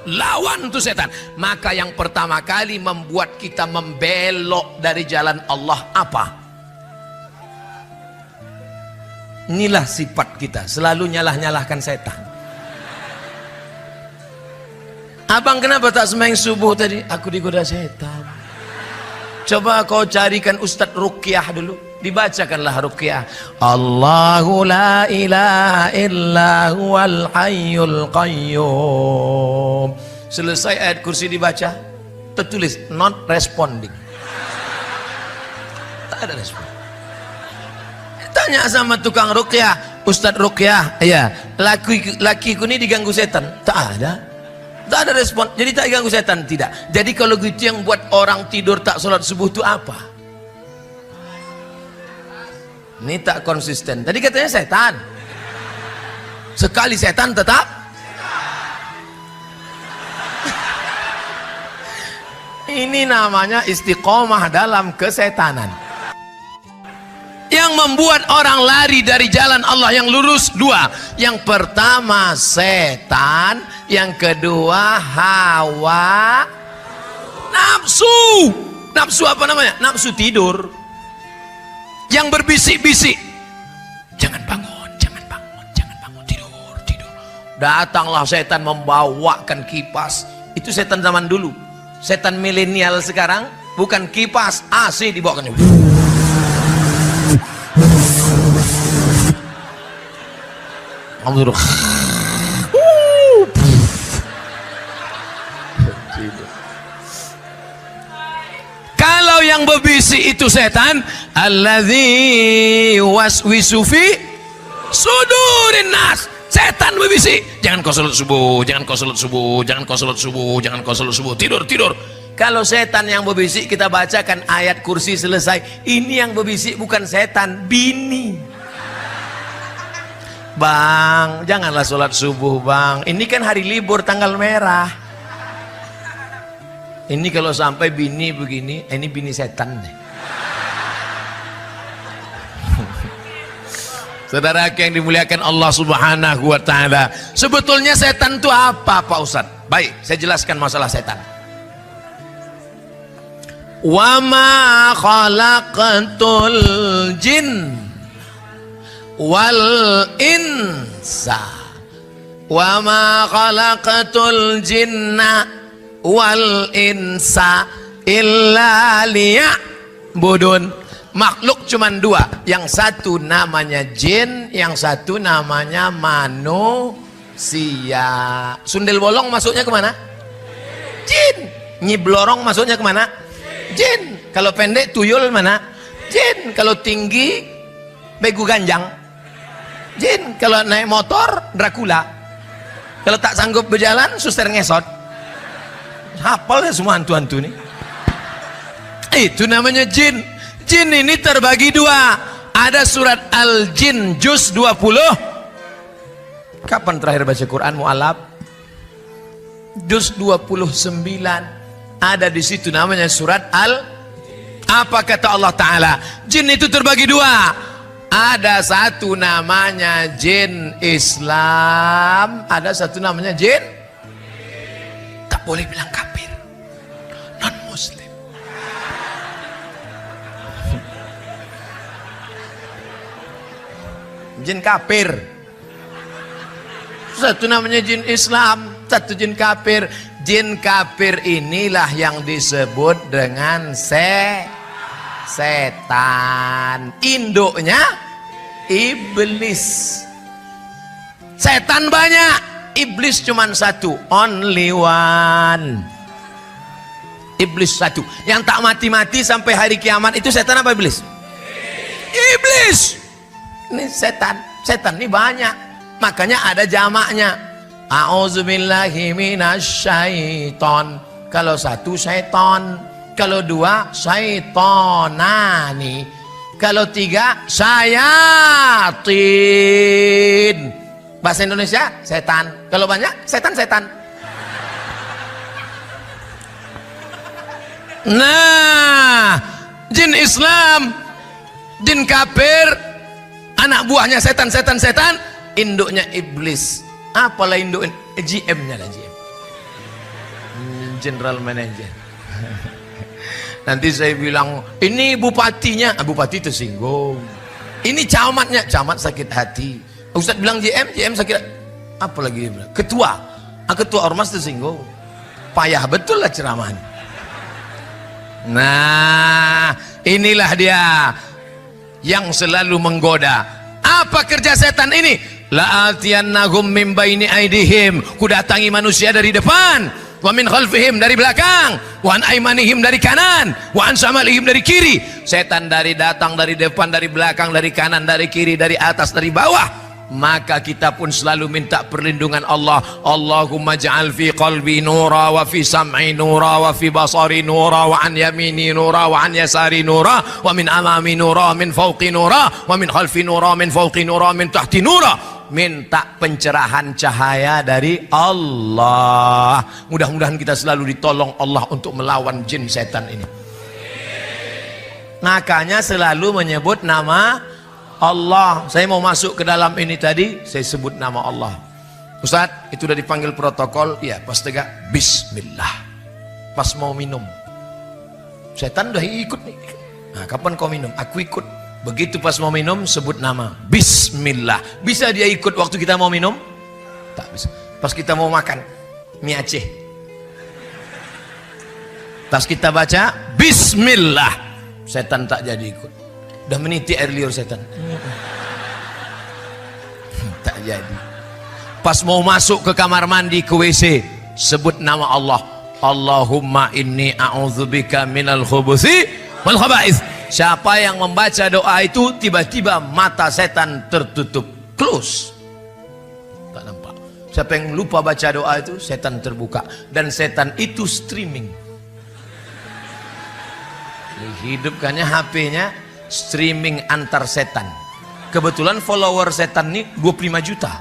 lawan tuh setan. Maka yang pertama kali membuat kita membelok dari jalan Allah apa? Inilah sifat kita, selalu nyalah-nyalahkan setan. Abang kenapa tak sembahyang subuh tadi? Aku digoda setan. Coba kau carikan Ustadz Ruqyah dulu, dibacakanlah Ruqyah. Allahu la ilaha illa huwal hayyul qayyum. Selesai ayat kursi dibaca, tertulis not responding. Tak ada respon. Tanya sama tukang Ruqyah, Ustadz Ruqyah, ya, lakiku ini diganggu setan. Tak ada. Tak ada respon, jadi tak ganggu setan, tidak. Jadi kalau gitu yang buat orang tidur tak sholat subuh itu apa? Ini tak konsisten. Tadi katanya setan. Sekali setan tetap. Ini namanya istiqomah dalam kesetanan. Yang membuat orang lari dari jalan Allah yang lurus dua. Yang pertama setan, yang kedua hawa nafsu. Nafsu apa namanya? Nafsu tidur. Yang berbisik-bisik, jangan bangun, jangan bangun, jangan bangun, tidur, tidur. Datanglah setan membawakan kipas. Itu setan zaman dulu. Setan milenial sekarang bukan kipas, AC dibawakan. Kalau yang berbisik itu setan, alladzi waswisu fi sudurin nas. Setan berbisik, jangan kau salat subuh, jangan kau salat subuh, jangan kau salat subuh, jangan kau salat subuh, tidur, tidur. Kalau setan yang berbisik, kita bacakan ayat kursi selesai. Ini yang berbisik bukan setan, bini. Bang, janganlah sholat subuh bang. Ini kan hari libur tanggal merah. Ini kalau sampai bini begini, ini bini setan nih. Saudara yang dimuliakan Allah Subhanahu wa Ta'ala, sebetulnya setan itu apa Pak Ustadz? Baik, saya jelaskan masalah setan. Wa ma khalaqatul jin wal insa wa ma khalaqatul jinna wal insa illa liya'budun. Makhluk cuman dua, yang satu namanya jin, yang satu namanya manusia. Sundel bolong masuknya kemana? Jin. Nyi blorong masuknya kemana? Jin. Kalau pendek tuyul mana? Jin. Kalau tinggi begu ganjang, jin. Kalau naik motor Dracula. Kalau tak sanggup berjalan suster ngesot. Hafal ya semua hantu-hantu nih. Itu namanya jin. Jin ini terbagi dua. Ada surat Al-Jin juz 20. Kapan terakhir baca Quran mu'alaf? Juz 29. Ada di situ namanya surat Al. Apa kata Allah Ta'ala? Jin itu terbagi dua. Ada satu namanya jin Islam, ada satu namanya jin, tak boleh bilang kafir, non muslim. Jin kafir. Satu namanya jin Islam, satu jin kafir. Jin kafir inilah yang disebut dengan setan. Induknya iblis. Setan banyak, iblis cuman satu, only one. Iblis satu, yang tak mati-mati sampai hari kiamat. Itu setan apa iblis? Iblis. Ini setan. Setan ini banyak, makanya ada jamaknya. A'udzubillahi minasyaiton. Kalau satu syaiton, kalau dua syaitonani, kalau tiga syayatin. Bahasa Indonesia setan, kalau banyak setan-setan. Nah, jin Islam, jin kafir, anak buahnya setan, induknya iblis. Apalah induk GM-nya lah, GM. General Manager. Nanti saya bilang, ini bupatinya, bupati tersinggung. Ini camatnya, camat sakit hati. Ustaz bilang GM sakit, apa lagi? Ketua, ketua ormas tersinggung. Payah betul lah ceramahnya. Nah, inilah dia yang selalu menggoda. Apa kerja setan ini? La'atiyannahum min baini aidihim, kudatangi manusia dari depan, wa min khalfihim dari belakang, wa an aimanihim dari kanan, wa an shamalihim dari kiri. Setan datang dari depan, dari belakang, dari kanan, dari kiri, dari atas, dari bawah. Maka kita pun selalu minta perlindungan Allah. Allahumma ja'al fi qalbi nura, wa fi sam'i nura, wa fi basari nura, wa an yamini nura, wa an yasari nura, wa min amami nura, min fawqi nura, wa min khalfi nura, min fawqi nura, min tahti nura. Minta pencerahan cahaya dari Allah. Mudah-mudahan kita selalu ditolong Allah untuk melawan jin setan ini. Makanya selalu menyebut nama Allah. Saya mau masuk ke dalam ini tadi, saya sebut nama Allah. Ustaz, itu udah dipanggil protokol, ya pas tegak bismillah. Pas mau minum, setan udah ikut nih. Nah, kapan kau minum? Aku ikut. Begitu pas mau minum, sebut nama bismillah. Bisa dia ikut waktu kita mau minum? Tak bisa. Pas kita mau makan mie Aceh, pas kita baca bismillah, setan tak jadi ikut. Udah meniti air liur setan. Tak jadi. Pas mau masuk ke kamar mandi, ke WC, sebut nama Allah. Allahumma inni a'udzubika minal khubuthi wal khaba'ith. Siapa yang membaca doa itu, tiba-tiba mata setan tertutup, close, tak nampak. Siapa yang lupa baca doa itu, setan terbuka. Dan setan itu streaming. Dihidupkannya HP-nya, streaming antar setan. Kebetulan follower setan ini 25 juta.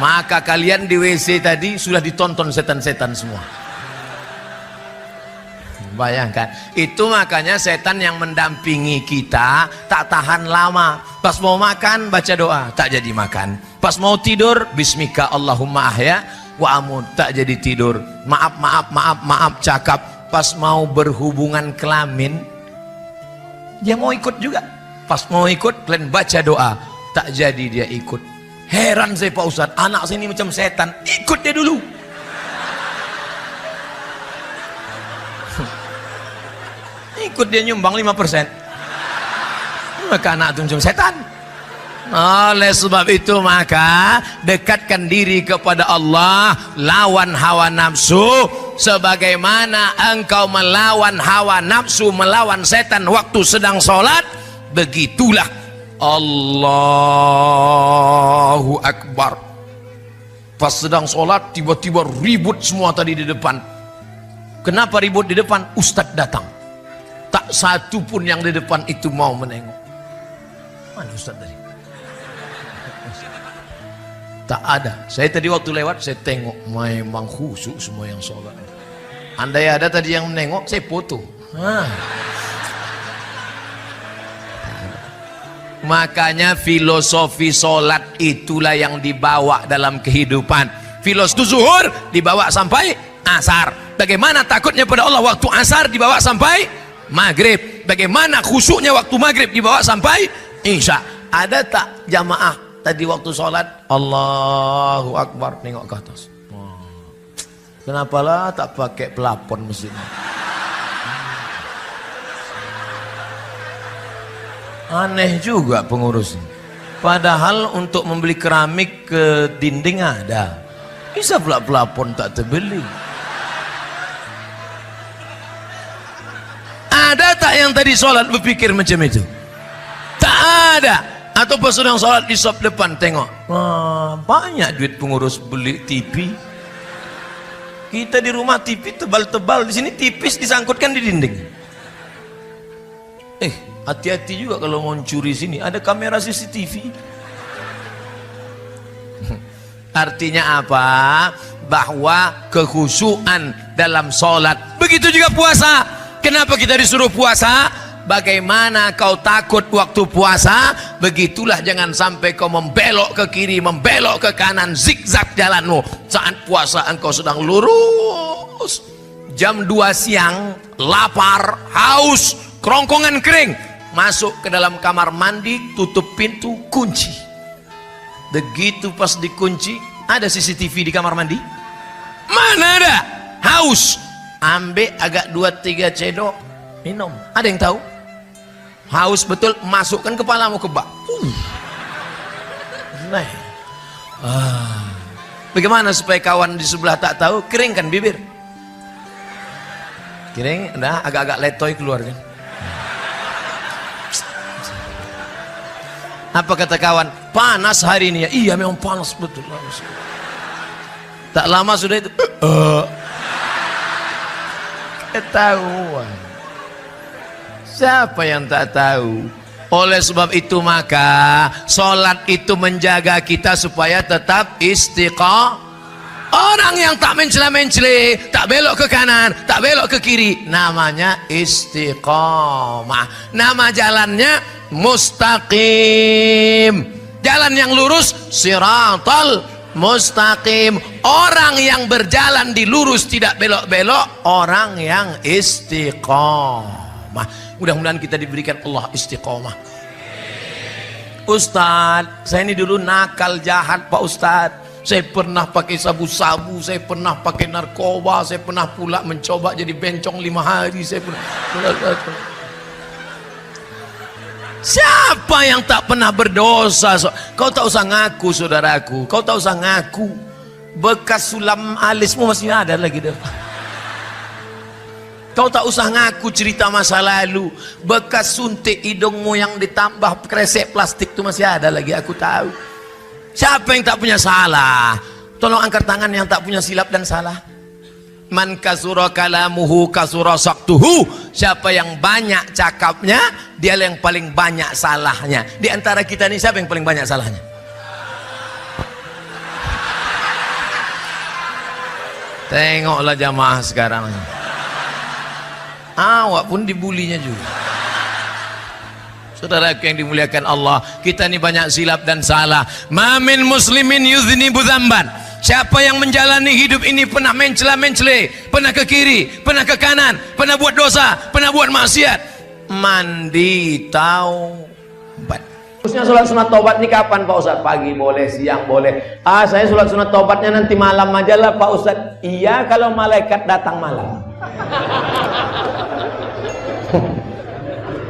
Maka kalian di WC tadi sudah ditonton setan-setan semua. Bayangkan, itu makanya setan yang mendampingi kita tak tahan lama. Pas mau makan baca doa, tak jadi makan. Pas mau tidur, bismika Allahumma ahya wa amut, tak jadi tidur. Maaf cakap. Pas mau berhubungan kelamin, dia mau ikut juga. Pas mau ikut, kalian baca doa, tak jadi dia ikut. Heran saya Pak Ustadz, anak sini macam setan, ikut dia dulu. Ikut dia nyumbang 5%. Maka anak itu macam setan. Oleh sebab itu maka dekatkan diri kepada Allah, lawan hawa nafsu sebagaimana engkau melawan hawa nafsu, melawan setan waktu sedang sholat. Begitulah Allahu Akbar. Pas sedang sholat tiba-tiba ribut semua tadi di depan. Kenapa ribut di depan? Ustadz datang. Tak satu pun yang di depan itu mau menengok. Mana Ustadz tadi? Tak ada. Saya tadi waktu lewat saya tengok, memang khusyuk semua yang sholat. Andai ada tadi yang menengok, saya foto. Makanya filosofi sholat itulah yang dibawa dalam kehidupan. Filosofi zuhur dibawa sampai asar. Bagaimana takutnya pada Allah waktu asar dibawa sampai maghrib. Bagaimana khusyuknya waktu maghrib dibawa sampai isya. Ada tak jamaah tadi waktu sholat Allahu Akbar nengok ke atas? Kenapalah tak pakai pelapon mesinnya? Aneh juga pengurusnya. Padahal untuk membeli keramik ke dinding ada, bisa pula pelapon tak terbeli. Ada tak yang tadi sholat berpikir macam itu? Tak ada. Atau pas sedang sholat di sop depan tengok, wah, banyak duit pengurus beli TV. Kita di rumah TV tebal-tebal, di sini tipis disangkutkan di dinding. Hati-hati juga kalau mau curi sini, ada kamera CCTV. Artinya apa? Bahwa kekhusyuan dalam sholat. Begitu juga puasa. Kenapa kita disuruh puasa? Bagaimana kau takut waktu puasa, begitulah jangan sampai kau membelok ke kiri, membelok ke kanan, zigzag jalanmu. Saat puasa engkau sedang lurus. Jam 2 siang, lapar, haus, kerongkongan kering, masuk ke dalam kamar mandi, tutup pintu, kunci. Begitu pas dikunci, ada CCTV di kamar mandi? Mana ada? Haus, ambil agak 2-3 cedok, minum. Ada yang tahu? Haus betul, masukkan kepalamu ke bak. Bagaimana supaya kawan di sebelah tak tahu? Keringkan bibir. Kering, nah agak-agak letoy keluar kan. Apa kata kawan? Panas hari ini ya. Iya memang panas betul. Tak lama sudah itu ketahuan. Siapa yang tak tahu? Oleh sebab itu maka sholat itu menjaga kita supaya tetap istiqamah. Orang yang tak mencela-mencela, tak belok ke kanan, tak belok ke kiri, namanya istiqamah. Nama jalannya mustaqim. Jalan yang lurus, siratal mustaqim. Orang yang berjalan di lurus tidak belok-belok, orang yang istiqamah. Mudah-mudahan kita diberikan Allah istiqamah. Ustadz, saya ini dulu nakal jahat Pak Ustadz. Saya pernah pakai sabu-sabu, saya pernah pakai narkoba, saya pernah pula mencoba jadi bencong 5 hari. Saya pernah. Siapa yang tak pernah berdosa? Kau tak usah ngaku saudaraku, kau tak usah ngaku. Bekas sulam alismu masih ada lagi deh. Kau tak usah ngaku cerita masa lalu. Bekas suntik hidungmu yang ditambah kresek plastik itu masih ada lagi, aku tahu. Siapa yang tak punya salah? Tolong angkat tangan yang tak punya silap dan salah. Man kasura kalamuhu kasura saktuhu. Siapa yang banyak cakapnya, dia yang paling banyak salahnya. Di antara kita ini siapa yang paling banyak salahnya? Tengoklah jamaah sekarang. Awak pun dibulinya juga. Saudaraku yang dimuliakan Allah, kita ini banyak silap dan salah. Mamin muslimin yuznibu dzamban. Siapa yang menjalani hidup ini pernah mencela-mencela, pernah ke kiri, pernah ke kanan, pernah buat dosa, pernah buat maksiat, mandi taubat. Khususnya sholat sunat taubat ini kapan Pak Ustadz? Pagi boleh, siang boleh. Saya sholat sunat taubatnya nanti malam aja lah Pak Ustadz. Iya kalau malaikat datang malam.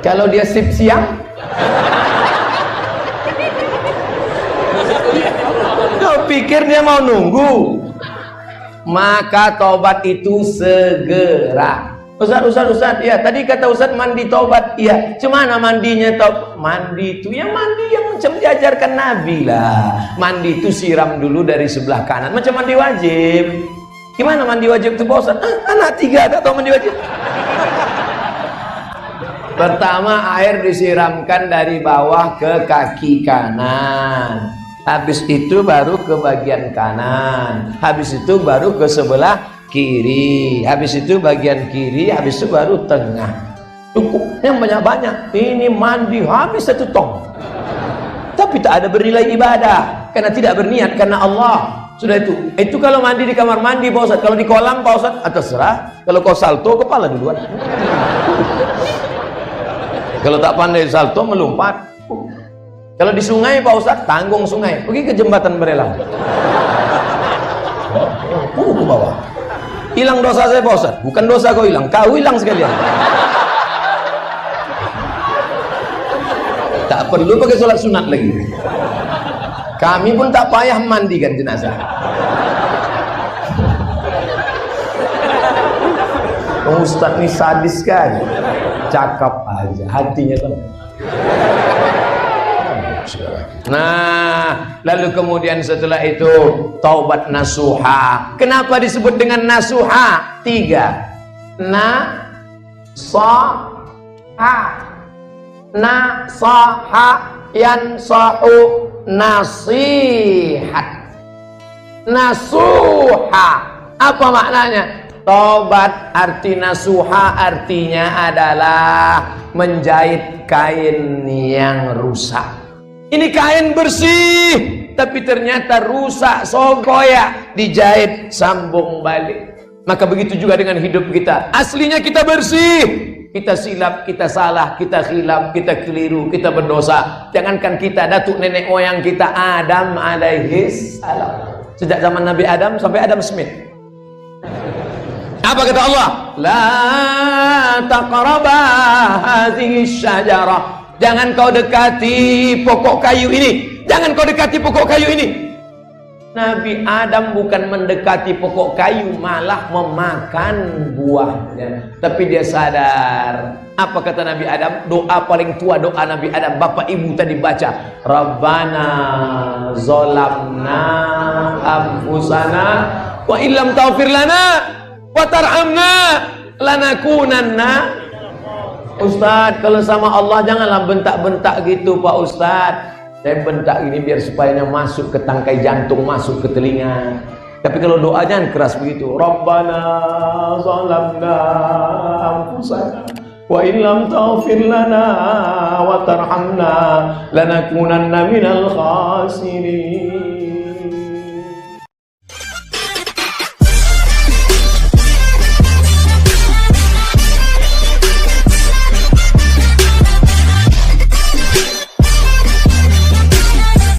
Kalau dia sip siang, kau pikir dia mau nunggu? Maka taubat itu segera. Ustaz, ya tadi kata Ustaz mandi taubat, iya. Cemana mandinya taubat? Mandi itu ya mandi yang macam diajarkan Nabi lah. Mandi itu siram dulu dari sebelah kanan, macam mandi wajib. Gimana mandi wajib itu Pak Ustaz? Anak 3 tak tahu mandi wajib. Pertama air disiramkan dari bawah ke kaki kanan. Habis itu baru ke bagian kanan. Habis itu baru ke sebelah kiri. Habis itu bagian kiri. Habis itu baru tengah. Cukup yang banyak-banyak. Ini mandi habis 1 tong. Tapi tak ada bernilai ibadah. Karena tidak berniat karena Allah. Sudah itu. Itu kalau mandi di kamar mandi Pak Ustaz. Kalau di kolam Pak Ustaz, terserah. Kalau kau salto kepala duluan. Kalau tak pandai salto melompat. Kalau di sungai Pak Ustaz, tanggung sungai. Pergi ke jembatan Berelang. Ke bawah. Hilang dosa saya Pak Ustaz. Bukan dosa kau hilang, kau hilang sekalian. Tak perlu pakai sholat sunat lagi. Kami pun tak payah mandikan jenazah. Ustaz ini sadis kan? Cakap aja, hatinya tuh. Nah, lalu kemudian setelah itu taubat nasuha. Kenapa disebut dengan nasuha? 3. Nasaha yansahu nasihat. Nasuha apa maknanya? Tobat arti nasuha artinya adalah menjahit kain yang rusak. Ini kain bersih, tapi ternyata rusak, sogoyak, dijahit, sambung balik. Maka begitu juga dengan hidup kita. Aslinya kita bersih, kita silap, kita salah, kita khilaf, kita keliru, kita berdosa. Jangankan kita, datuk nenek moyang kita Adam alaihis salam. Sejak zaman Nabi Adam sampai Adam Smith. Apa kata Allah? La taqraba hadhihi syajarah. Jangan kau dekati pokok kayu ini. Jangan kau dekati pokok kayu ini. Nabi Adam bukan mendekati pokok kayu, malah memakan buahnya. Tapi dia sadar. Apa kata Nabi Adam? Doa paling tua doa Nabi Adam. Bapak ibu tadi baca. Rabbana zolamna anfusana wa illam taghfir lana wa tarhamna lanakunanna. Ustaz, kalau sama Allah janganlah bentak-bentak gitu Pak Ustaz. Saya bentak ini biar supaya masuk ke tangkai jantung, masuk ke telinga. Tapi kalau doa jangan keras begitu. Rabbana zalamna anfusana wa illam taghfir lana wa tarhamna lanakunanna minal khasirin.